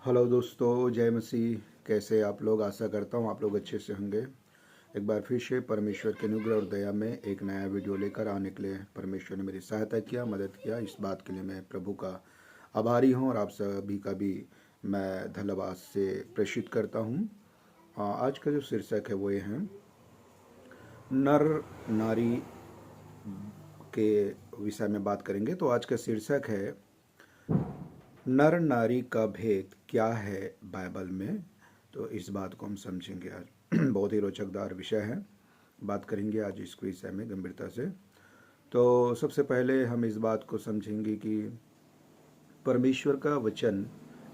Hello दोस्तों, जय मसीह। कैसे आप लोग? आशा करता हूँ आप लोग अच्छे से होंगे। एक बार फिर से परमेश्वर के अनुग्रह और दया में एक नया वीडियो लेकर आने के लिए परमेश्वर ने मेरी सहायता किया, मदद किया। इस बात के लिए मैं प्रभु का आभारी हूँ और आप सभी का भी मैं धन्यवाद से प्रेषित करता हूँ। आज का जो शीर्षक है वो ये है, नर नारी के विषय में बात करेंगे। तो आज का शीर्षक है, नर नारी का भेद क्या है बाइबल में। तो इस बात को हम समझेंगे आज। बहुत ही रोचकदार विषय है, बात करेंगे आज इसको विषय में गंभीरता से। तो सबसे पहले हम इस बात को समझेंगे कि परमेश्वर का वचन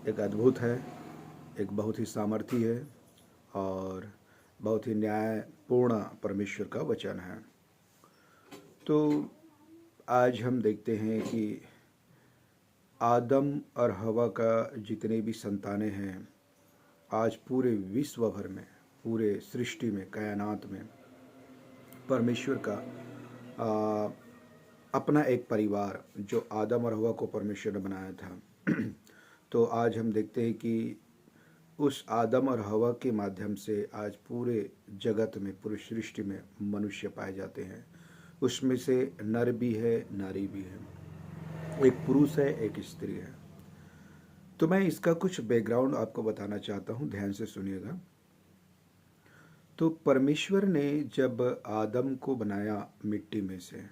एक अद्भुत है, एक बहुत ही सामर्थी है और बहुत ही न्यायपूर्ण परमेश्वर का वचन है। तो आज हम देखते हैं कि आदम और हवा का जितने भी संतानें हैं, आज पूरे विश्व भर में, पूरे सृष्टि में, कायनात में परमेश्वर का अपना एक परिवार, जो आदम और हवा को परमेश्वर ने बनाया था। तो आज हम देखते हैं कि उस आदम और हवा के माध्यम से आज पूरे जगत में, पूरी सृष्टि में मनुष्य पाए जाते हैं। उसमें से नर भी है, नारी भी है, एक पुरुष है, एक स्त्री है। तो मैं इसका कुछ बैकग्राउंड आपको बताना चाहता हूँ, ध्यान से सुनिएगा। तो परमेश्वर ने जब आदम को बनाया मिट्टी में से,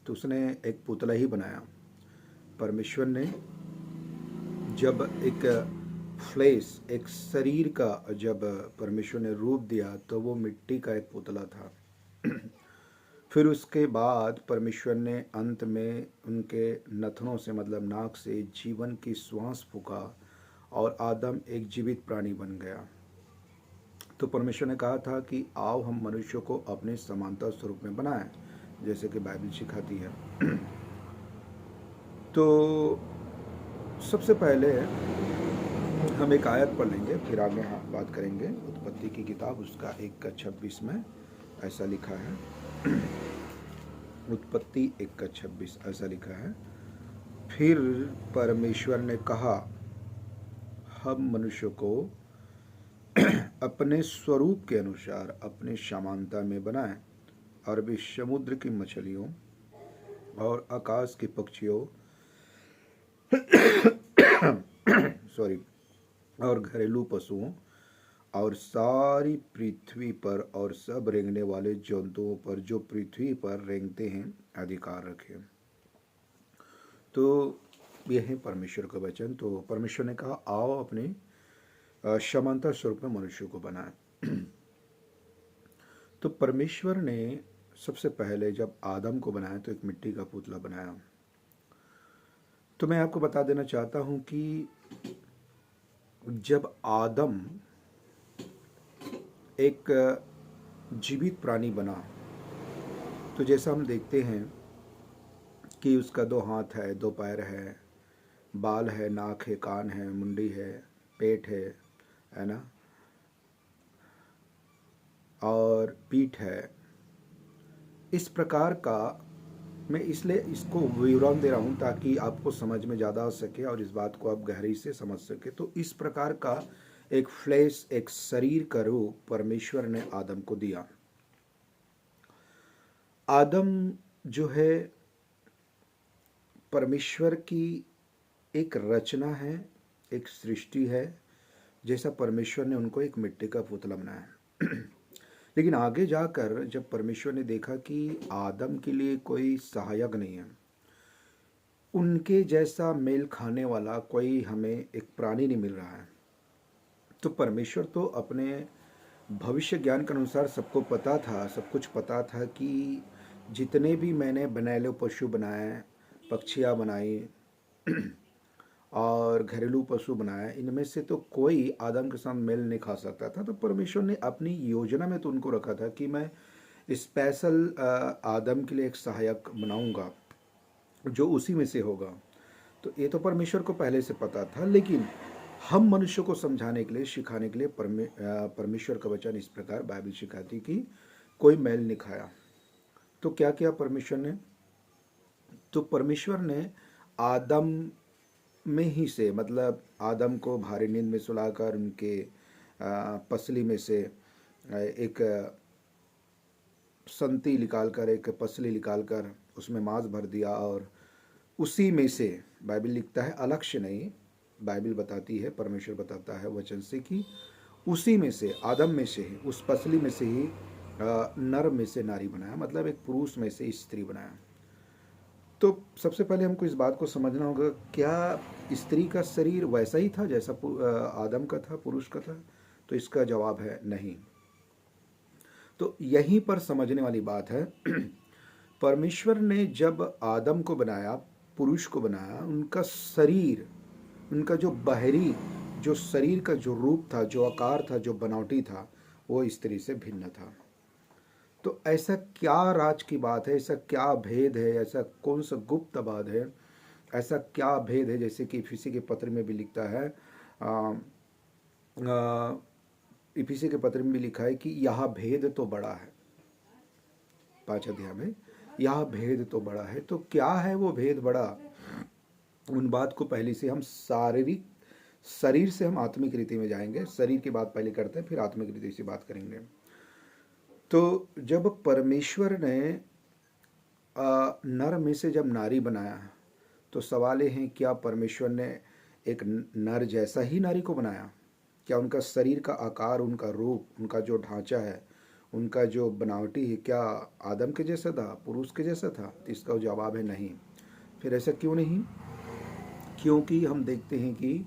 तो उसने एक पुतला ही बनाया। परमेश्वर ने जब एक फ्लेश, एक शरीर का जब परमेश्वर ने रूप दिया, तो वो मिट्टी का एक पुतला था। फिर उसके बाद परमेश्वर ने अंत में उनके नथनों से, मतलब नाक से, जीवन की श्वास फूका और आदम एक जीवित प्राणी बन गया। तो परमेश्वर ने कहा था कि आओ हम मनुष्य को अपने समानता स्वरूप में बनाएं, जैसे कि बाइबल सिखाती है। तो सबसे पहले हम एक आयत पढ़ लेंगे, फिर आगे हम बात करेंगे। उत्पत्ति की किताब उसका 1:26 में ऐसा लिखा है। उत्पत्ति 1:26 ऐसा लिखा है, फिर परमेश्वर ने कहा, हम मनुष्य को अपने स्वरूप के अनुसार अपने समानता में बनाएं और वे समुद्र की मछलियों और आकाश के पक्षियों सॉरी और घरेलू पशुओं और सारी पृथ्वी पर और सब रेंगने वाले जंतुओं पर जो पृथ्वी पर रेंगते हैं अधिकार रखें। तो यह है परमेश्वर का वचन। तो परमेश्वर ने कहा, आओ अपने समानता स्वरूप में मनुष्य को बनाएं। तो परमेश्वर ने सबसे पहले जब आदम को बनाया तो एक मिट्टी का पुतला बनाया। तो मैं आपको बता देना चाहता हूं कि जब आदम एक जीवित प्राणी बना, तो जैसा हम देखते हैं कि उसका 2 हाथ है, 2 पैर है, बाल है, नाक है, कान है, मुंडी है, पेट है ना, और पीठ है। इस प्रकार का, मैं इसलिए इसको विवरण दे रहा हूँ ताकि आपको समझ में ज़्यादा आ सके और इस बात को आप गहराई से समझ सके। तो इस प्रकार का एक फ्लैश, एक शरीर का रूप परमेश्वर ने आदम को दिया। आदम जो है परमेश्वर की एक रचना है, एक सृष्टि है। जैसा परमेश्वर ने उनको एक मिट्टी का पुतला बनाया। लेकिन आगे जाकर जब परमेश्वर ने देखा कि आदम के लिए कोई सहायक नहीं है, उनके जैसा मेल खाने वाला कोई हमें एक प्राणी नहीं मिल रहा है, तो परमेश्वर तो अपने भविष्य ज्ञान के अनुसार सबको पता था, सब कुछ पता था कि जितने भी मैंने बनाए पशु बनाए, पक्षियाँ बनाई और घरेलू पशु बनाए, इनमें से तो कोई आदम के साथ मेल नहीं खा सकता था। तो परमेश्वर ने अपनी योजना में तो उनको रखा था कि मैं स्पेशल आदम के लिए एक सहायक बनाऊंगा जो उसी में से होगा। तो ये तो परमेश्वर को पहले से पता था, लेकिन हम मनुष्य को समझाने के लिए, सिखाने के लिए परमेश्वर का वचन इस प्रकार बाइबल सिखाती कि कोई मेल नहीं खाया। तो क्या किया परमेश्वर ने? तो परमेश्वर ने आदम में ही से, मतलब आदम को भारी नींद में सुलाकर उनके पसली में से एक संती निकालकर, एक पसली निकालकर उसमें मांस भर दिया, और उसी में से बाइबल लिखता है, अलक्ष्य नहीं, बाइबल बताती है, परमेश्वर बताता है वचन से कि उसी में से, आदम में से ही, उस पसली में से ही नर में से नारी बनाया, मतलब एक पुरुष में से स्त्री बनाया। तो सबसे पहले हमको इस बात को समझना होगा, क्या स्त्री का शरीर वैसा ही था जैसा आदम का था, पुरुष का था? तो इसका जवाब है नहीं। तो यहीं पर समझने वाली बात है परमेश्वर ने जब आदम को बनाया, पुरुष को बनाया, उनका शरीर, उनका जो बाहरी, जो शरीर का जो रूप था, जो आकार था, जो बनावटी था, वो स्त्री से भिन्न था। तो ऐसा क्या राज की बात है, ऐसा क्या भेद है, ऐसा कौन सा गुप्त बात है, ऐसा क्या भेद है? जैसे कि इफिसी के पत्र में भी लिखता है, इफिसी के पत्र में भी लिखा है कि यह भेद तो बड़ा है, 5 अध्याय में, यह भेद तो बड़ा है। तो क्या है वो भेद बड़ा? उन बात को पहले से हम शारीरिक, शरीर से हम आत्मिक रीति में जाएंगे। शरीर की बात पहले करते हैं, फिर आत्मिक रीति से बात करेंगे। तो जब परमेश्वर ने नर में से जब नारी बनाया, तो सवाल ये है, क्या परमेश्वर ने एक नर जैसा ही नारी को बनाया? क्या उनका शरीर का आकार, उनका रूप, उनका जो ढांचा है, उनका जो बनावटी है, क्या आदम के जैसा था, पुरुष के जैसा था? तो इसका जवाब है नहीं। फिर ऐसा क्यों नहीं? क्योंकि हम देखते हैं कि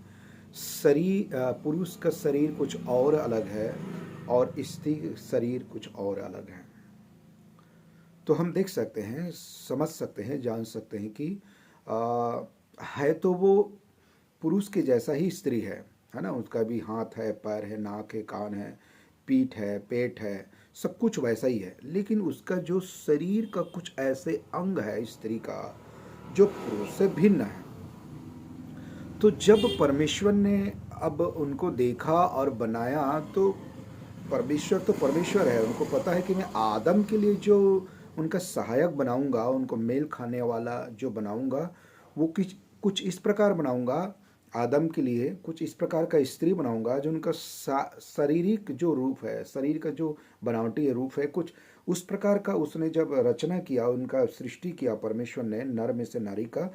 शरीर, पुरुष का शरीर कुछ और अलग है और स्त्री शरीर कुछ और अलग है। तो हम देख सकते हैं, समझ सकते हैं, जान सकते हैं कि है तो वो पुरुष के जैसा ही स्त्री है ना? उसका भी हाथ है, पैर है, नाक है, कान है, पीठ है, पेट है, सब कुछ वैसा ही है। लेकिन उसका जो शरीर का कुछ ऐसे अंग है स्त्री का, जो पुरुष से भिन्न है। तो जब परमेश्वर ने अब उनको देखा और बनाया, तो परमेश्वर है, उनको पता है कि मैं आदम के लिए जो उनका सहायक बनाऊंगा, उनको मेल खाने वाला जो बनाऊंगा, वो कुछ इस प्रकार बनाऊंगा, आदम के लिए कुछ इस प्रकार का स्त्री बनाऊंगा जो उनका शारीरिक जो रूप है, शरीर का जो बनावटी रूप है, कुछ उस प्रकार का उसने जब रचना किया, उनका सृष्टि किया परमेश्वर ने नर में से नारी का।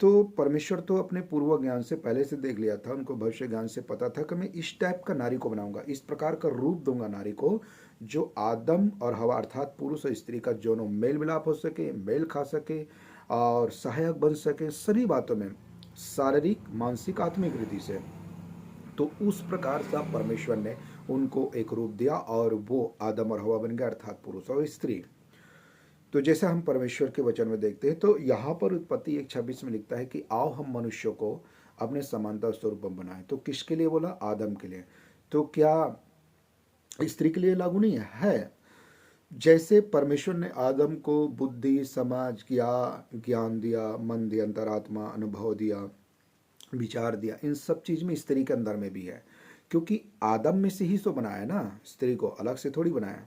तो परमेश्वर तो अपने पूर्व ज्ञान से पहले से देख लिया था, उनको भविष्य ज्ञान से पता था कि मैं इस टाइप का नारी को बनाऊंगा, इस प्रकार का रूप दूंगा नारी को, जो आदम और हवा अर्थात पुरुष और स्त्री का दोनों मेल मिलाप हो सके, मेल खा सके और सहायक बन सके सभी बातों में, शारीरिक, मानसिक, आत्मिक रीति से। तो उस प्रकार से परमेश्वर ने उनको एक रूप दिया और वो आदम और हवा बन गया, अर्थात पुरुष और स्त्री। तो जैसा हम परमेश्वर के वचन में देखते हैं, तो यहाँ पर उत्पत्ति 1:26 में लिखता है कि आओ हम मनुष्य को अपने समानता स्वरूप में बनाए। तो किसके लिए बोला? आदम के लिए। तो क्या स्त्री के लिए लागू नहीं है? जैसे परमेश्वर ने आदम को बुद्धि, समझ, ज्ञान दिया, मन दिया, अंतरात्मा, अनुभव दिया, विचार दिया, इन सब चीज में स्त्री के अंदर में भी है, क्योंकि आदम में से ही तो बनाया ना, स्त्री को अलग से थोड़ी बनाया,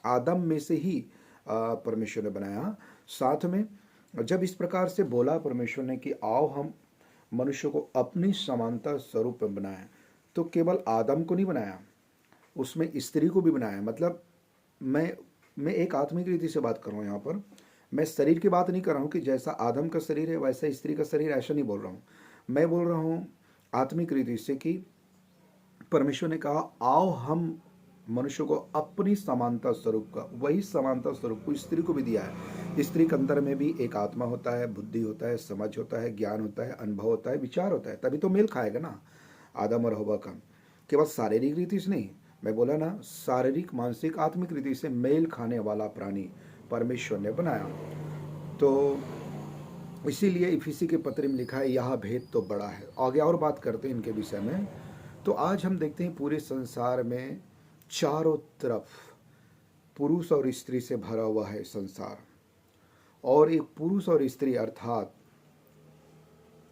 आदम में से ही परमेश्वर ने बनाया। साथ में जब इस प्रकार से बोला परमेश्वर ने कि आओ हम मनुष्य को अपनी समानता स्वरूप में बनाए, तो केवल आदम को नहीं बनाया, उसमें स्त्री को भी बनाया। मतलब मैं एक आत्मिक रीति से बात कर रहा हूँ यहाँ पर, मैं शरीर की बात नहीं कर रहा हूँ कि जैसा आदम का शरीर है वैसा स्त्री का शरीर, ऐसा नहीं बोल रहा हूँ। मैं बोल रहा हूँ आत्मिक रीति से कि परमेश्वर ने कहा आओ हम मनुष्य को अपनी समानता स्वरूप का, वही समानता स्वरूप को स्त्री को भी दिया है। स्त्री के अंदर में भी एक आत्मा होता है, बुद्धि होता है, समझ होता है, ज्ञान होता है, अनुभव होता है, विचार होता है, तभी तो मेल खाएगा ना आदम और हवा का। केवल शारीरिक रीति से नहीं, मैं बोला ना, शारीरिक, मानसिक, आत्मिक रीति से मेल खाने वाला प्राणी परमेश्वर ने बनाया। तो इसीलिए इफिसी के पत्र में लिखा है यह भेद तो बड़ा है। आगे और बात करते हैं इनके विषय में। तो आज हम देखते हैं पूरे संसार में चारों तरफ पुरुष और स्त्री से भरा हुआ है संसार, और एक पुरुष और स्त्री अर्थात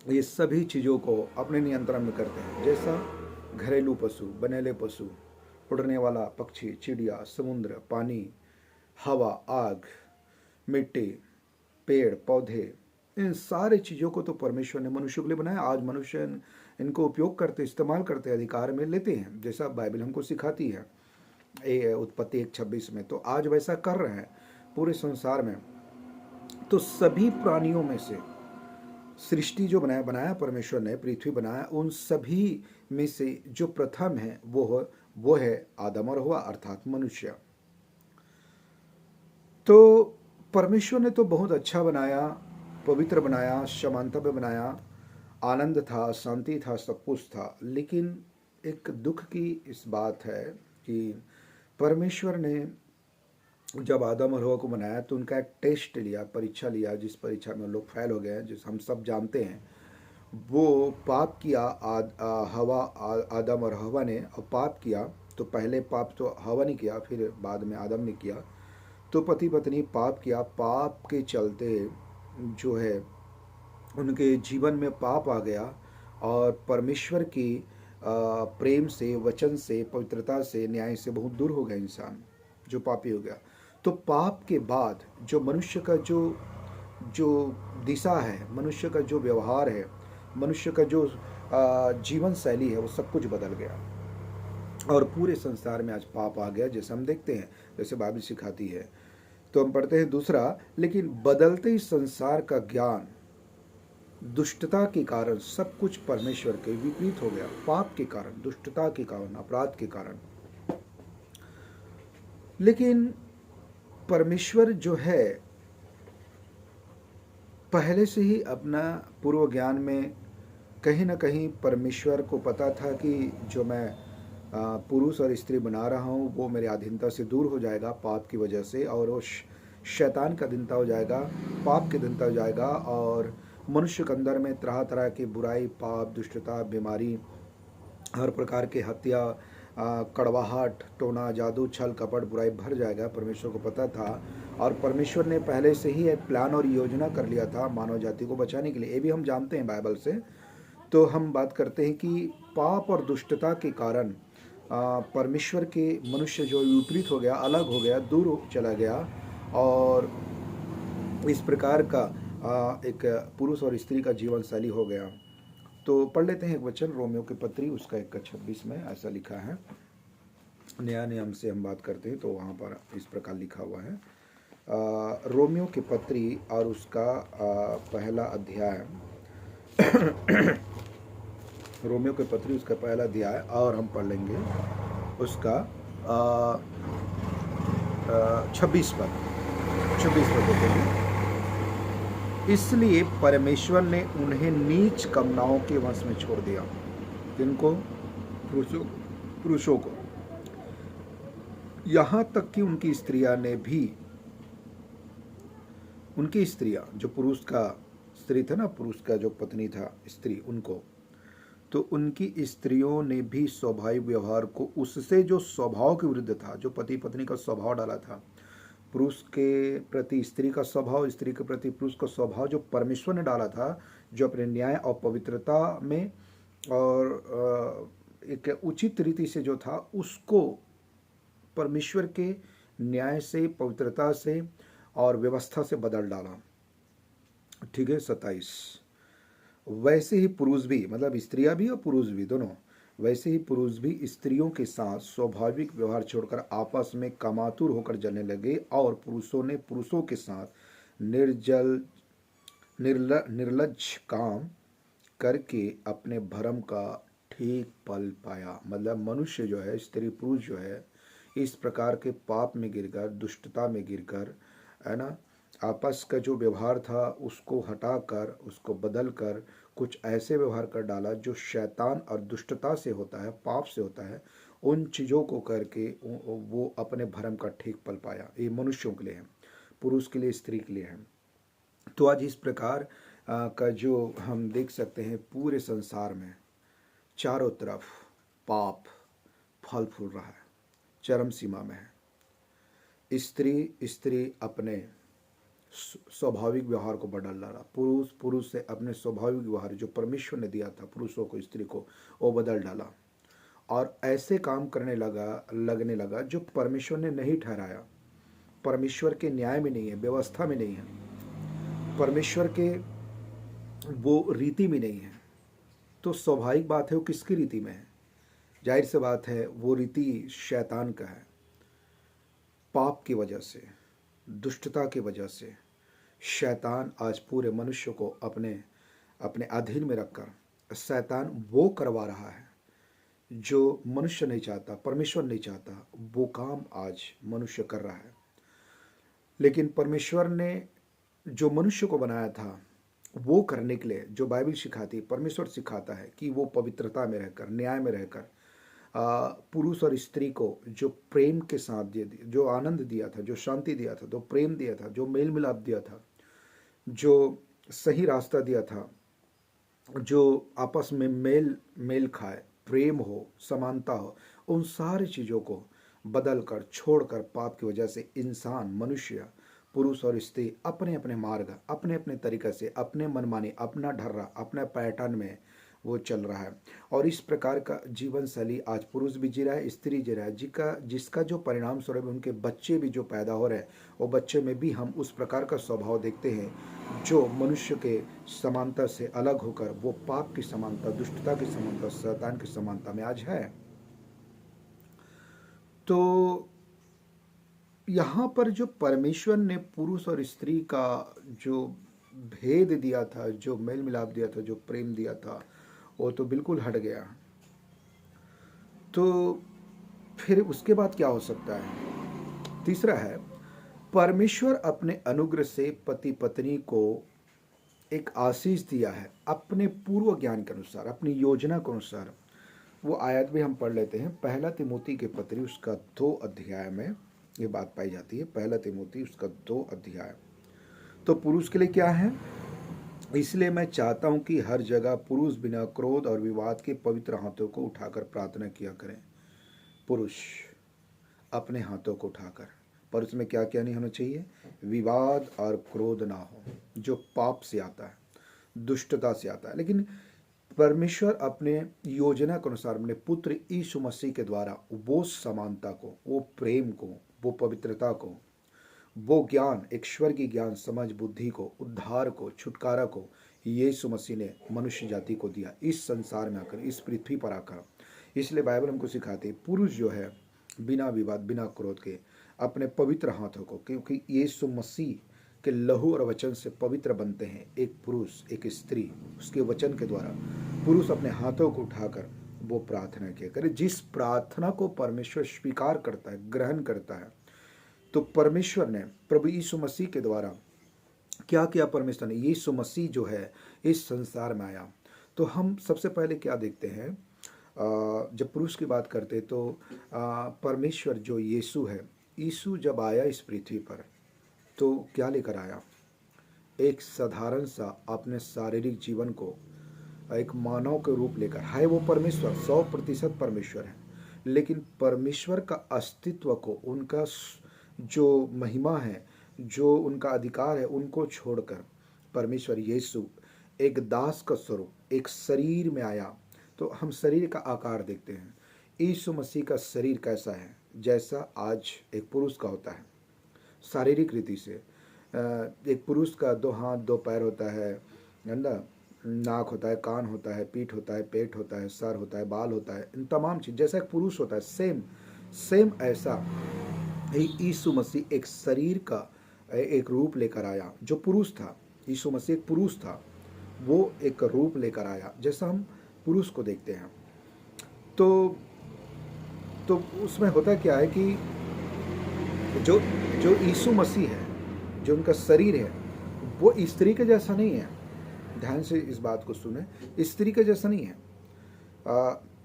ये सभी चीज़ों को अपने नियंत्रण में करते हैं। जैसा घरेलू पशु, बनेले पशु, उड़ने वाला पक्षी, चिड़िया, समुद्र, पानी, हवा, आग, मिट्टी, पेड़ पौधे, इन सारे चीज़ों को तो परमेश्वर ने मनुष्य के लिए बनाया। आज मनुष्य इनको उपयोग करते, इस्तेमाल करते, अधिकार में लेते हैं, जैसा बाइबल हमको सिखाती है उत्पत्ति 1:26 में। तो आज वैसा कर रहे हैं पूरे संसार में। तो सभी प्राणियों में से सृष्टि जो बनाया परमेश्वर ने, पृथ्वी बनाया, उन सभी में से जो प्रथम है वो है आदम और हव्वा अर्थात मनुष्य। तो परमेश्वर ने तो बहुत अच्छा बनाया, पवित्र बनाया, समानता में बनाया, आनंद था, शांति था, सब कुछ था। लेकिन एक दुख की इस बात है कि परमेश्वर ने जब आदम और हव्वा को बनाया तो उनका एक टेस्ट लिया, परीक्षा लिया, जिस परीक्षा में लोग फेल हो गए हैं, जिस हम सब जानते हैं। वो पाप किया, आदम और हव्वा ने पाप किया। तो पहले पाप तो हव्वा ने किया, फिर बाद में आदम ने किया। तो पति पत्नी पाप किया। पाप के चलते जो है उनके जीवन में पाप आ गया और परमेश्वर की प्रेम से, वचन से, पवित्रता से, न्याय से बहुत दूर हो गया इंसान, जो पापी हो गया। तो पाप के बाद जो मनुष्य का जो दिशा है, मनुष्य का जो व्यवहार है, मनुष्य का जो जीवन शैली है, वो सब कुछ बदल गया और पूरे संसार में आज पाप आ गया, जैसे हम देखते हैं, जैसे बाइबल सिखाती है। तो हम पढ़ते हैं दूसरा, लेकिन बदलते इस संसार का ज्ञान दुष्टता के कारण सब कुछ परमेश्वर के विपरीत हो गया। पाप के कारण, दुष्टता के कारण, अपराध के कारण। लेकिन परमेश्वर जो है पहले से ही अपना पूर्व ज्ञान में कहीं ना कहीं परमेश्वर को पता था कि जो मैं पुरुष और स्त्री बना रहा हूँ वो मेरे अधीनता से दूर हो जाएगा पाप की वजह से, और वो शैतान का अधीनता हो जाएगा, पाप के अधीनता हो जाएगा, और मनुष्य के अंदर में तरह तरह की बुराई, पाप, दुष्टता, बीमारी, हर प्रकार की हत्या, कड़वाहट, टोना, जादू, छल, कपट, बुराई भर जाएगा। परमेश्वर को पता था और परमेश्वर ने पहले से ही एक प्लान और योजना कर लिया था मानव जाति को बचाने के लिए। ये भी हम जानते हैं बाइबल से। तो हम बात करते हैं कि पाप और दुष्टता के कारण परमेश्वर के मनुष्य जो विपरीत हो गया, अलग हो गया, दूर चला गया, और इस प्रकार का एक पुरुष और स्त्री का जीवन शैली हो गया। तो पढ़ लेते हैं एक वचन, रोमियो की पत्री उसका 1:26 में ऐसा लिखा है। नया नियम से हम बात करते हैं तो वहाँ पर इस प्रकार लिखा हुआ है। रोमियो की पत्री और उसका पहला अध्याय रोमियो की पत्री उसका पहला अध्याय, और हम पढ़ लेंगे उसका 26 पद देखेंगे। इसलिए परमेश्वर ने उन्हें नीच कामनाओं के वश में छोड़ दिया। जिनको पुरुषों को, यहाँ तक कि उनकी स्त्रियां जो पुरुष का स्त्री था ना, पुरुष का जो पत्नी था, स्त्री, उनको, तो उनकी स्त्रियों ने भी स्वाभाविक व्यवहार को उससे जो स्वभाव के विरुद्ध था, जो पति पत्नी का स्वभाव डाला था, पुरुष के प्रति स्त्री का स्वभाव, स्त्री के प्रति पुरुष का स्वभाव जो परमेश्वर ने डाला था, जो अपने न्याय और पवित्रता में और एक उचित रीति से जो था, उसको परमेश्वर के न्याय से, पवित्रता से और व्यवस्था से बदल डाला। ठीक है, 27। वैसे ही पुरुष भी, मतलब स्त्रियां भी और पुरुष भी दोनों, वैसे ही पुरुष भी स्त्रियों के साथ स्वाभाविक व्यवहार छोड़कर आपस में कामातुर होकर जलने लगे, और पुरुषों ने पुरुषों के साथ निर्लज्ज काम करके अपने भरम का ठीक फल पाया। मतलब मनुष्य जो है, स्त्री पुरुष जो है, इस प्रकार के पाप में गिरकर, दुष्टता में गिरकर, है ना, आपस का जो व्यवहार था उसको हटाकर, उसको बदल कर कुछ ऐसे व्यवहार कर डाला जो शैतान और दुष्टता से होता है, पाप से होता है। उन चीज़ों को करके वो अपने भरम का ठीक फल पाया। ये मनुष्यों के लिए है, पुरुष के लिए, स्त्री के लिए है। तो आज इस प्रकार का जो हम देख सकते हैं पूरे संसार में चारों तरफ पाप फल फूल रहा है, चरम सीमा में है। स्त्री अपने स्वाभाविक व्यवहार को बदल डाला, पुरुष से अपने स्वाभाविक व्यवहार जो परमेश्वर ने दिया था पुरुषों को, स्त्री को, वो बदल डाला, और ऐसे काम लगने लगा जो परमेश्वर ने नहीं ठहराया, परमेश्वर के न्याय में नहीं है, व्यवस्था में नहीं है, परमेश्वर के वो रीति में नहीं है, तो स्वाभाविक बात है वो किसकी रीति में है? जाहिर सी बात है वो रीति शैतान का है। पाप की वजह से, दुष्टता की वजह से शैतान आज पूरे मनुष्य को अपने अपने अधीन में रखकर शैतान वो करवा रहा है जो मनुष्य नहीं चाहता, परमेश्वर नहीं चाहता, वो काम आज मनुष्य कर रहा है। लेकिन परमेश्वर ने जो मनुष्य को बनाया था वो करने के लिए जो बाइबल सिखाती है, परमेश्वर सिखाता है कि वो पवित्रता में रहकर, न्याय में रहकर पुरुष और स्त्री को जो प्रेम के साथ जो आनंद दिया था, जो शांति दिया था, जो प्रेम दिया था, जो मेल मिलाप दिया था, जो सही रास्ता दिया था, जो आपस में मेल मेल खाए, प्रेम हो, समानता हो, उन सारी चीज़ों को बदल कर, छोड़कर पाप की वजह से इंसान, मनुष्य, पुरुष और स्त्री अपने अपने मार्ग, अपने अपने तरीके से, अपने मनमानी, अपना ढर्रा, अपने पैटर्न में वो चल रहा है। और इस प्रकार का जीवन शैली आज पुरुष भी जी रहा है, स्त्री जी रहा है, जिसका जो परिणाम स्वरूप उनके बच्चे भी जो पैदा हो रहे हैं, वो बच्चे में भी हम उस प्रकार का स्वभाव देखते हैं जो मनुष्य के समानता से अलग होकर वो पाप की समानता, दुष्टता की समानता, शैतान की समानता में आज है। तो यहाँ पर जो परमेश्वर ने पुरुष और स्त्री का जो भेद दिया था, जो मेल मिलाप दिया था, जो प्रेम दिया था, वो तो बिल्कुल हट गया। तो फिर उसके बाद क्या हो सकता है? तीसरा है, परमेश्वर अपने अनुग्रह से पति पत्नी को एक आशीष दिया है अपने पूर्व ज्ञान के अनुसार, अपनी योजना के अनुसार। वो आयत भी हम पढ़ लेते हैं। पहला तिमोथी के पत्री उसका 2 अध्याय में ये बात पाई जाती है। पहला तिमोथी उसका 2 अध्याय। तो पुरुष के लिए क्या है? इसलिए मैं चाहता हूं कि हर जगह पुरुष बिना क्रोध और विवाद के पवित्र हाथों को उठाकर प्रार्थना किया करें। पुरुष अपने हाथों को उठाकर, पर उसमें क्या क्या नहीं होना चाहिए? विवाद और क्रोध ना हो, जो पाप से आता है, दुष्टता से आता है। लेकिन परमेश्वर अपने योजना के अनुसार अपने पुत्र यीशु मसीह के द्वारा वो समानता को, वो प्रेम को, वो पवित्रता को, वो ज्ञान, एक स्वर्गीय ज्ञान, समझ, बुद्धि को, उद्धार को, छुटकारा को यीशु मसीह ने मनुष्य जाति को दिया इस संसार में आकर, इस पृथ्वी पर आकर। इसलिए बाइबल हमको सिखाती है पुरुष जो है बिना विवाद, बिना क्रोध के अपने पवित्र हाथों को, क्योंकि यीशु मसीह के लहू और वचन से पवित्र बनते हैं एक पुरुष, एक स्त्री, उसके वचन के द्वारा पुरुष अपने हाथों को उठाकर वो प्रार्थना किया करे। जिस प्रार्थना को परमेश्वर स्वीकार करता है, ग्रहण करता है, तो परमेश्वर ने प्रभु यीशु मसीह के द्वारा क्या किया? परमेश्वर ने, यीशु मसीह जो है इस संसार में आया। तो हम सबसे पहले क्या देखते हैं? जब पुरुष की बात करते तो परमेश्वर जो यीशु है, यीशु जब आया इस पृथ्वी पर तो क्या लेकर आया? एक साधारण सा अपने शारीरिक जीवन को एक मानव के रूप लेकर। है वो परमेश्वर, 100% परमेश्वर है, लेकिन परमेश्वर का अस्तित्व को, उनका जो महिमा है, जो उनका अधिकार है, उनको छोड़कर परमेश्वर यीशु एक दास का स्वरूप, एक शरीर में आया। तो हम शरीर का आकार देखते हैं। यीशु मसीह का शरीर कैसा है? जैसा आज एक पुरुष का होता है शारीरिक रीति से। एक पुरुष का 2 हाथ 2 पैर होता है ना, नाक होता है, कान होता है, पीठ होता है, पेट होता है, सर होता है, बाल होता है, इन तमाम चीज जैसा एक पुरुष होता है, सेम ऐसा यीशु मसीह एक शरीर का एक रूप लेकर आया। जो पुरुष था, यीशु मसीह एक पुरुष था, वो एक रूप लेकर आया जैसा हम पुरुष को देखते हैं। तो उसमें होता क्या है कि जो जो यीशु मसीह है, जो उनका शरीर है, वो स्त्री के जैसा नहीं है। ध्यान से इस बात को सुने, स्त्री के जैसा नहीं है।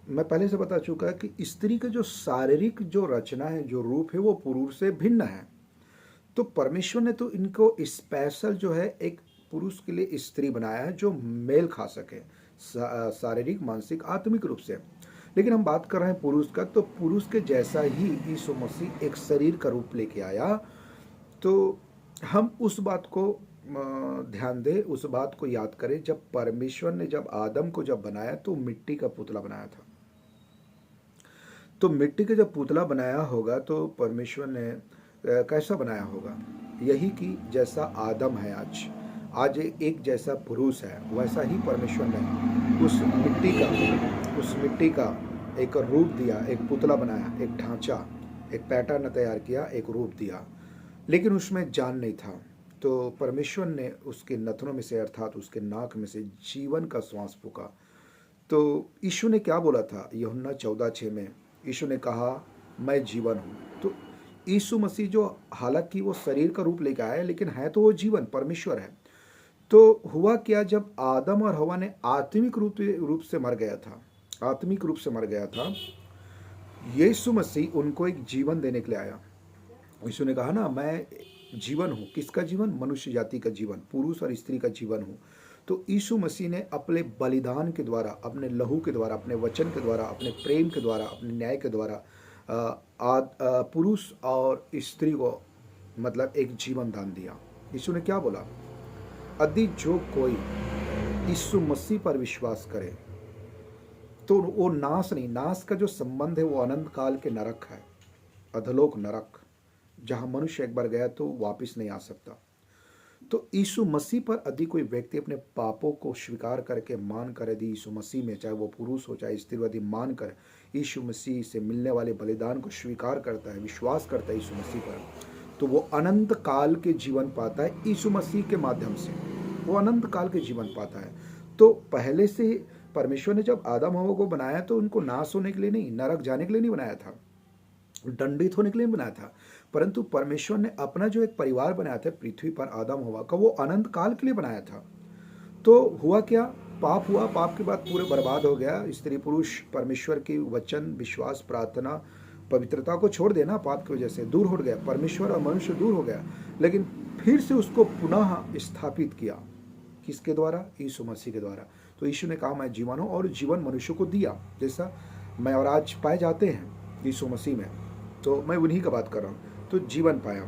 मैं पहले से बता चुका कि स्त्री का जो शारीरिक जो रचना है, जो रूप है, वो पुरुष से भिन्न है। तो परमेश्वर ने तो इनको स्पेशल जो है एक पुरुष के लिए स्त्री बनाया है जो मेल खा सके शारीरिक, मानसिक, आत्मिक रूप से। लेकिन हम बात कर रहे हैं पुरुष का, तो पुरुष के जैसा ही यीशु मसीह एक शरीर का रूप लेके आया। तो हम उस बात को ध्यान दें, उस बात को याद करें, जब परमेश्वर ने जब आदम को जब बनाया तो मिट्टी का पुतला बनाया था। तो मिट्टी का जब पुतला बनाया होगा तो परमेश्वर ने कैसा बनाया होगा? यही कि जैसा आदम है, आज एक जैसा पुरुष है, वैसा ही परमेश्वर ने उस मिट्टी का एक रूप दिया, एक पुतला बनाया, एक ढांचा, एक पैटर्न तैयार किया, एक रूप दिया, लेकिन उसमें जान नहीं था। तो परमेश्वर ने उसके नथनों में से अर्थात उसके नाक में से जीवन का श्वास फूका। तो यीशु ने क्या बोला था यूहन्ना 14:6 में? यीशु ने कहा, मैं जीवन हूँ। तो यीशु मसीह जो हालांकि वो शरीर का रूप लेकर आया, लेकिन है तो वो जीवन परमेश्वर है। तो हुआ क्या, जब आदम और हवा ने आत्मिक रूप से मर गया था, आत्मिक रूप से मर गया था, यीशु मसीह उनको एक जीवन देने के लिए आया। यीशु ने कहा ना, मैं जीवन हूँ। किसका जीवन? मनुष्य जाति का जीवन, पुरुष और स्त्री का जीवन हूँ। तो यीशु मसीह ने अपने बलिदान के द्वारा, अपने लहू के द्वारा, अपने वचन के द्वारा, अपने प्रेम के द्वारा, अपने न्याय के द्वारा पुरुष और स्त्री को मतलब एक जीवन दान दिया। यीशु ने क्या बोला? यदि जो कोई यीशु मसीह पर विश्वास करे तो वो नाश नहीं, नाश का जो संबंध है वो अनंत काल के नरक है, अधलोक नरक, जहां मनुष्य एक बार गया तो वापस नहीं आ सकता। तो यीशु मसीह पर यदि कोई व्यक्ति अपने पापों को स्वीकार करके मान कर, यदि यीशु मसीह में, चाहे वो पुरुष हो चाहे स्त्री, यदि मान कर यीशु मसीह से मिलने वाले बलिदान को स्वीकार करता है, विश्वास करता है यीशु मसीह पर, तो वो अनंत काल के जीवन पाता है। यीशु मसीह के माध्यम से वो अनंत काल के जीवन पाता है। तो पहले से परमेश्वर ने जब आदम हवा को बनाया तो उनको नाश होने के लिए नहीं, नरक जाने के लिए नहीं बनाया था, दंडित होने के लिए बनाया था, परंतु परमेश्वर ने अपना जो एक परिवार बनाया था पृथ्वी पर आदम हवा का, वो अनंत काल के लिए बनाया था। तो हुआ क्या? पाप हुआ, पाप के बाद पूरे बर्बाद हो गया। स्त्री पुरुष परमेश्वर की वचन, विश्वास, प्रार्थना, पवित्रता को छोड़ देना, पाप की वजह से दूर हो गया, परमेश्वर और मनुष्य दूर हो गया। लेकिन फिर से उसको पुनः स्थापित किया, किसके द्वारा? यीशु मसीह के द्वारा। तो यीशु ने कहा, मैं जीवन हूँ, और जीवन मनुष्य को दिया, जैसा मैं और आज पाए जाते हैं यीशु मसीह में। तो मैं उन्हीं का बात कर रहा हूँ। तो जीवन पाया,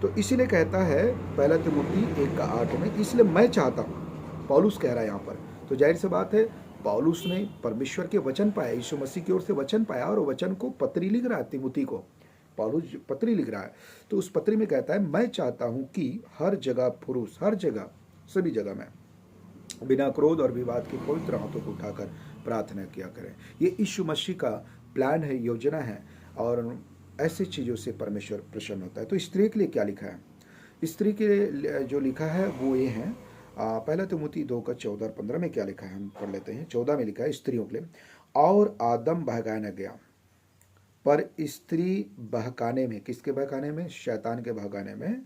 तो इसीलिए कहता है पहला तिमुथी 1:8 में, इसलिए मैं चाहता हूँ, पौलुस कह रहा है यहाँ पर। तो जाहिर सी बात है, पौलुस ने परमेश्वर के वचन पाया, यीशु मसीह की ओर से वचन पाया, और वचन को पत्री लिख रहा है तिमुथी को, पौलुस पत्री लिख रहा है। तो उस पत्री में कहता है, मैं चाहता हूँ कि हर जगह पुरुष, हर जगह, सभी जगह में बिना क्रोध और विवाद के पवित्र हाथों को उठाकर प्रार्थना किया करें। ये यीशु मसीह का प्लान है, योजना है, और ऐसी चीज़ों से परमेश्वर प्रसन्न होता है। तो स्त्री के लिए क्या लिखा है? स्त्री के लिए जो लिखा है वो ये है, पहला तिमुथी 2:14-15 में क्या लिखा है हम पढ़ लेते हैं। 14 में लिखा है स्त्रियों के लिए, और आदम बहकाया न गया, पर स्त्री बहकाने में, किसके बहकाने में? शैतान के बहकाने में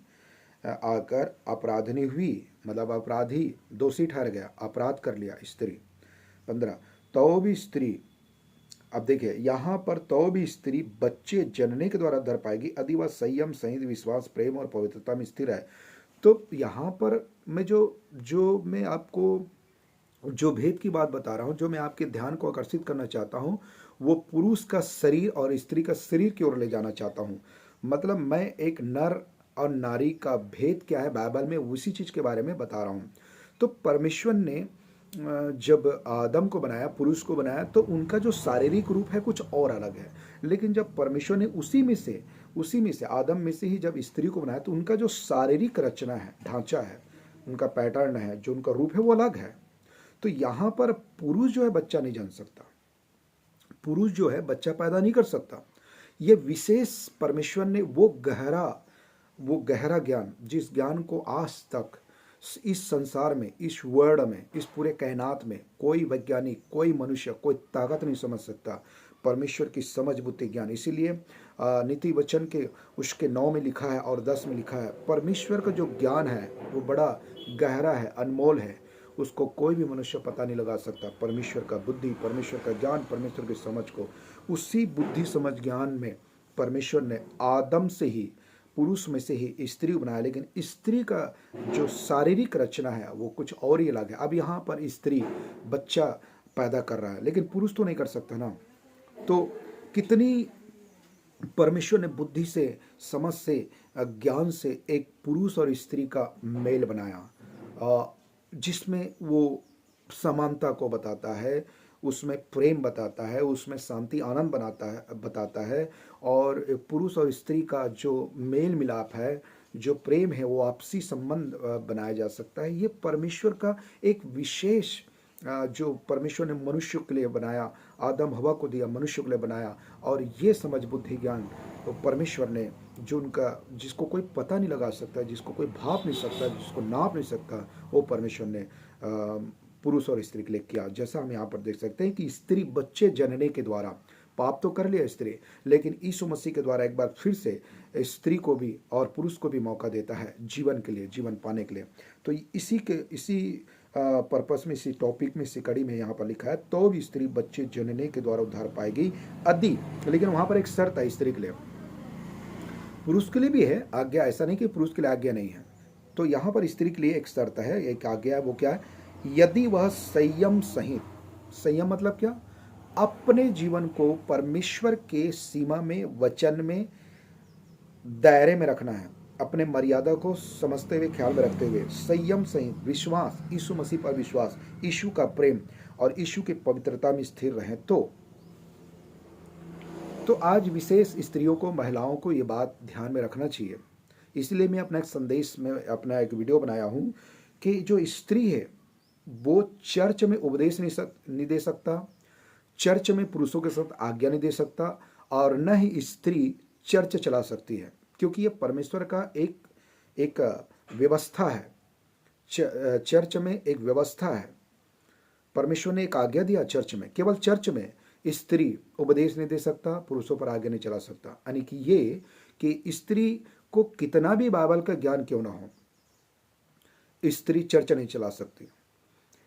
आकर अपराधनी हुई, मतलब अपराधी, दोषी ठहर गया, अपराध कर लिया स्त्री। 15, तो भी स्त्री, अब देखिए यहाँ पर, तो भी स्त्री बच्चे जनने के द्वारा धर पाएगी यदि वह संयम, संयत, विश्वास, प्रेम और पवित्रता में स्थिर है। तो यहाँ पर मैं जो मैं आपको जो भेद की बात बता रहा हूँ, जो मैं आपके ध्यान को आकर्षित करना चाहता हूँ, वो पुरुष का शरीर और स्त्री का शरीर की ओर ले जाना चाहता हूँ। मतलब मैं एक नर और नारी का भेद क्या है बाइबल में, उसी चीज़ के बारे में बता रहा हूँ। तो परमेश्वर ने जब आदम को बनाया, पुरुष को बनाया, तो उनका जो शारीरिक रूप है कुछ और अलग है। लेकिन जब परमेश्वर ने उसी में से आदम में से ही जब स्त्री को बनाया, तो उनका जो शारीरिक रचना है, ढांचा है, उनका पैटर्न है, जो उनका रूप है वो अलग है। तो यहाँ पर पुरुष जो है बच्चा नहीं जन सकता, पुरुष जो है बच्चा पैदा नहीं कर सकता। ये विशेष परमेश्वर ने वो गहरा ज्ञान, जिस ज्ञान को आज तक इस संसार में, इस वर्ल्ड में, इस पूरे कायनात में कोई वैज्ञानिक, कोई मनुष्य, कोई ताकत नहीं समझ सकता, परमेश्वर की समझ, बुद्धि, ज्ञान। इसीलिए नीति वचन के उसके 9 में लिखा है और 10 में लिखा है, परमेश्वर का जो ज्ञान है वो बड़ा गहरा है, अनमोल है, उसको कोई भी मनुष्य पता नहीं लगा सकता। परमेश्वर का बुद्धि, परमेश्वर का ज्ञान, परमेश्वर की समझ को, उसी बुद्धि, समझ, ज्ञान में परमेश्वर ने आदम से ही, पुरुष में से ही स्त्री बनाया। लेकिन स्त्री का जो शारीरिक रचना है वो कुछ और ही अलग है। अब यहाँ पर स्त्री बच्चा पैदा कर रहा है, लेकिन पुरुष तो नहीं कर सकता ना। तो कितनी परमेश्वर ने बुद्धि से, समझ से, ज्ञान से एक पुरुष और स्त्री का मेल बनाया, जिसमें वो समानता को बताता है, उसमें प्रेम बताता है, उसमें शांति, आनंद बताता है। और पुरुष और स्त्री का जो मेल मिलाप है, जो प्रेम है वो आपसी संबंध बनाया जा सकता है। ये परमेश्वर का एक विशेष जो परमेश्वर ने मनुष्य के लिए बनाया, आदम हवा को दिया, मनुष्य के लिए बनाया। और ये समझ बुद्धि ज्ञान तो परमेश्वर ने जो उनका, जिसको कोई पता नहीं लगा सकता, जिसको कोई भाप नहीं सकता, जिसको नाप नहीं सकता, वो परमेश्वर ने पुरुष और स्त्री के लिए किया। जैसा हम यहाँ पर देख सकते हैं कि स्त्री बच्चे जनने के द्वारा, पाप तो कर लिया स्त्री, लेकिन यीशु मसीह के द्वारा एक बार फिर से स्त्री को भी और पुरुष को भी मौका देता है जीवन के लिए, जीवन पाने के लिए। तो इसी पर्पस में, इसी टॉपिक में, इसी कड़ी में यहाँ पर लिखा है, तो भी स्त्री बच्चे जनने के द्वारा उद्धार पाएगी यदि, लेकिन वहाँ पर एक शर्त है स्त्री के लिए। पुरुष के लिए भी है आज्ञा, ऐसा नहीं कि पुरुष के लिए आज्ञा नहीं है। तो यहाँ पर स्त्री के लिए एक शर्त है, एक आज्ञा है, वो क्या है? यदि वह संयम सहित, संयम मतलब क्या? अपने जीवन को परमेश्वर के सीमा में, वचन में, दायरे में रखना है, अपने मर्यादा को समझते हुए, ख्याल में रखते हुए, संयम सहित विश्वास, यीशु मसीह पर विश्वास, यीशु का प्रेम और यीशु की पवित्रता में स्थिर रहें। तो आज विशेष स्त्रियों को, महिलाओं को ये बात ध्यान में रखना चाहिए। इसलिए मैं अपना एक संदेश में, अपना एक वीडियो बनाया हूँ कि जो स्त्री है वो चर्च में उपदेश नहीं दे सकता, चर्च में पुरुषों के साथ आज्ञा नहीं दे सकता, और न ही स्त्री चर्च चला सकती है, क्योंकि ये परमेश्वर का एक व्यवस्था है। चर्च में एक व्यवस्था है, परमेश्वर ने एक आज्ञा दिया चर्च में। केवल चर्च में स्त्री उपदेश नहीं दे सकता, पुरुषों पर आज्ञा नहीं चला सकता। यानी कि ये कि स्त्री को कितना भी बाइबल का ज्ञान क्यों ना हो, स्त्री चर्च नहीं चला सकती।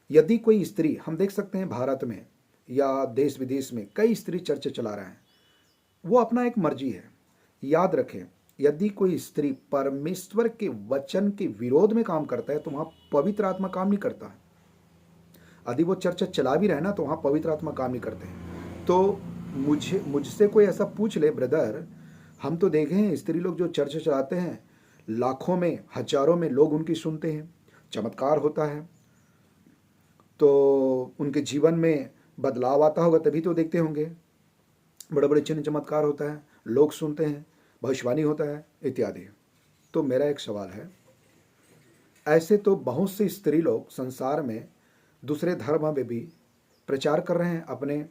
यदि कोई स्त्री, हम देख सकते हैं भारत में या देश विदेश में कई स्त्री चर्च चला रहे हैं, वो अपना एक मर्जी है। याद रखें, यदि कोई स्त्री परमेश्वर के वचन के विरोध में काम करता है तो वहां पवित्र आत्मा काम नहीं करता है। यदि वो चर्च चला भी रहे ना तो वहां पवित्र आत्मा काम नहीं करते हैं। तो मुझसे कोई ऐसा पूछ ले, ब्रदर हम तो देखे हैं स्त्री लोग जो चर्च चलाते हैं, लाखों में, हजारों में लोग उनकी सुनते हैं, चमत्कार होता है, तो उनके जीवन में बदलाव आता होगा, तभी तो देखते होंगे, बड़े बड़े चिन्ह चमत्कार होता है, लोग सुनते हैं, भविष्यवाणी होता है इत्यादि। तो मेरा एक सवाल है, ऐसे तो बहुत से स्त्री लोग संसार में दूसरे धर्म में भी प्रचार कर रहे हैं अपने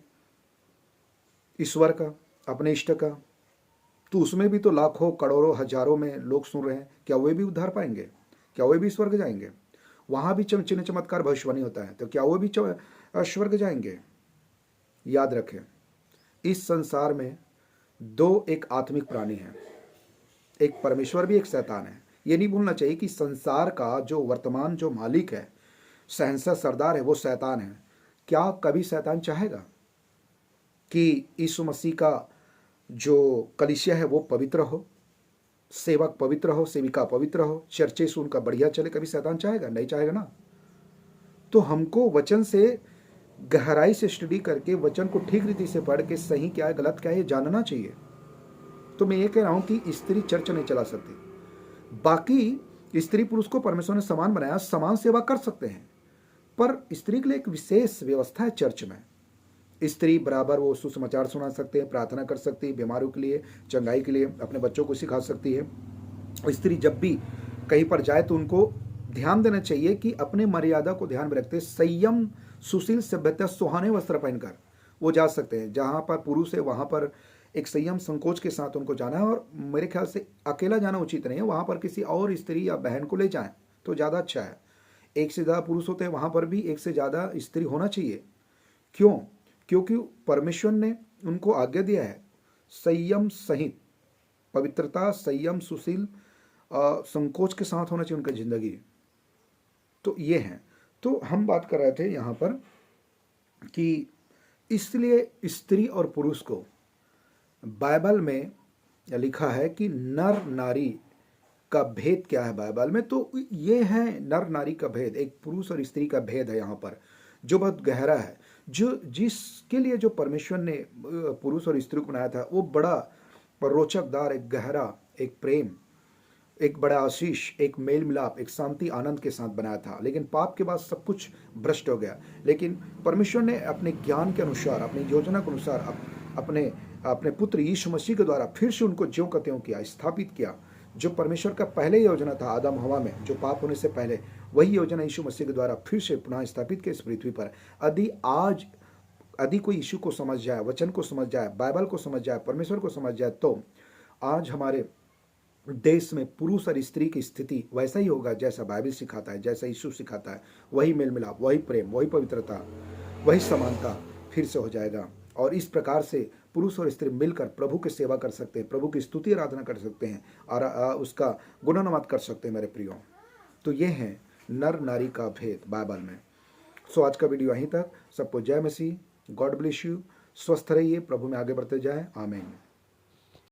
ईश्वर का, अपने इष्ट का, तो उसमें भी तो लाखों, करोड़ों, हजारों में लोग सुन रहे हैं। क्या वे भी उद्धार पाएंगे? क्या वे भी स्वर्ग जाएंगे? वहां भी चिन्ह चमत्कार भविष्यवाणी होता है, तो क्या वो भी स्वर्ग जाएंगे? याद रखें, इस संसार में दो एक आत्मिक प्राणी हैं, एक परमेश्वर भी, एक शैतान है। ये नहीं भूलना चाहिए कि संसार का जो वर्तमान जो मालिक है, शहंशाह, सरदार है, वो शैतान है। क्या कभी शैतान चाहेगा कि यीशु मसीह का जो कलीसिया है वो पवित्र हो, सेवक पवित्र हो, सेविका पवित्र हो, चर्चे से उनका बढ़िया चले? कभी शैतान चाहेगा? नहीं चाहेगा ना। तो हमको वचन से गहराई से स्टडी करके, वचन को ठीक रीति से पढ़ के सही क्या है, गलत क्या है, ये जानना चाहिए। तो मैं ये कह रहा हूं कि स्त्री चर्च नहीं चला सकती। बाकी स्त्री पुरुष को परमेश्वर ने समान बनाया, समान सेवा कर सकते हैं, पर स्त्री के लिए एक विशेष व्यवस्था है चर्च में। स्त्री बराबर वो सुसमाचार सुना सकते हैं, प्रार्थना कर सकती है, बीमारों के लिए, चंगाई के लिए, अपने बच्चों को सिखा सकती है। स्त्री जब भी कहीं पर जाए तो उनको ध्यान देना चाहिए कि अपने मर्यादा को ध्यान में रखते संयम, सुशील, सभ्यता, सुहाने वस्त्र पहनकर वो जा सकते हैं। जहाँ पर पुरुष है वहाँ पर एक संयम, संकोच के साथ उनको जाना है, और मेरे ख्याल से अकेला जाना उचित नहीं है। वहाँ पर किसी और स्त्री या बहन को ले जाएं तो ज़्यादा अच्छा है। एक से ज़्यादा पुरुष होते हैं, वहाँ पर भी एक से ज़्यादा स्त्री होना चाहिए। क्यों? क्योंकि परमेश्वर ने उनको आज्ञा दिया है संयम सहित, पवित्रता, संयम, सुशील, संकोच के साथ होना चाहिए उनकी जिंदगी। तो ये है। तो हम बात कर रहे थे यहाँ पर कि इसलिए स्त्री और पुरुष को बाइबल में लिखा है कि नर नारी का भेद क्या है बाइबल में। तो ये है नर नारी का भेद, एक पुरुष और स्त्री का भेद है यहाँ पर, जो बहुत गहरा है, जो जिसके लिए जो परमेश्वर ने पुरुष और स्त्री को बनाया था वो बड़ा रोचकदार, एक गहरा, एक प्रेम, एक बड़ा आशीष, एक मेल मिलाप, एक शांति, आनंद के साथ बनाया था। लेकिन पाप के बाद सब कुछ भ्रष्ट हो गया। लेकिन परमेश्वर ने अपने ज्ञान के अनुसार, अपनी योजना के अनुसार अपने पुत्र यीशु मसीह के द्वारा फिर से उनको ज्यों का त्यों किया, स्थापित किया। जो परमेश्वर का पहले योजना था आदम हवा में, जो पाप होने से पहले, वही योजना यीशु मसीह के द्वारा फिर से पुनः स्थापित की इस पृथ्वी पर। यदि कोई यीशु को समझ जाए, वचन को समझ जाए, बाइबल को समझ जाए, परमेश्वर को समझ जाए, तो आज हमारे देश में पुरुष और स्त्री की स्थिति वैसा ही होगा जैसा बाइबल सिखाता है, जैसा यीशु सिखाता है। वही मेल मिलाप, वही प्रेम, वही पवित्रता, वही समानता फिर से हो जाएगा। और इस प्रकार से पुरुष और स्त्री मिलकर प्रभु की सेवा कर सकते हैं, प्रभु की स्तुति आराधना कर सकते हैं और उसका गुणगान कर सकते हैं मेरे प्रियो। तो ये है नर नारी का भेद बाइबल में। सो आज का वीडियो यहीं तक। सबको जय मसीह, गॉड ब्लेस यू, स्वस्थ रहिए, प्रभु में आगे बढ़ते जाए, आमीन।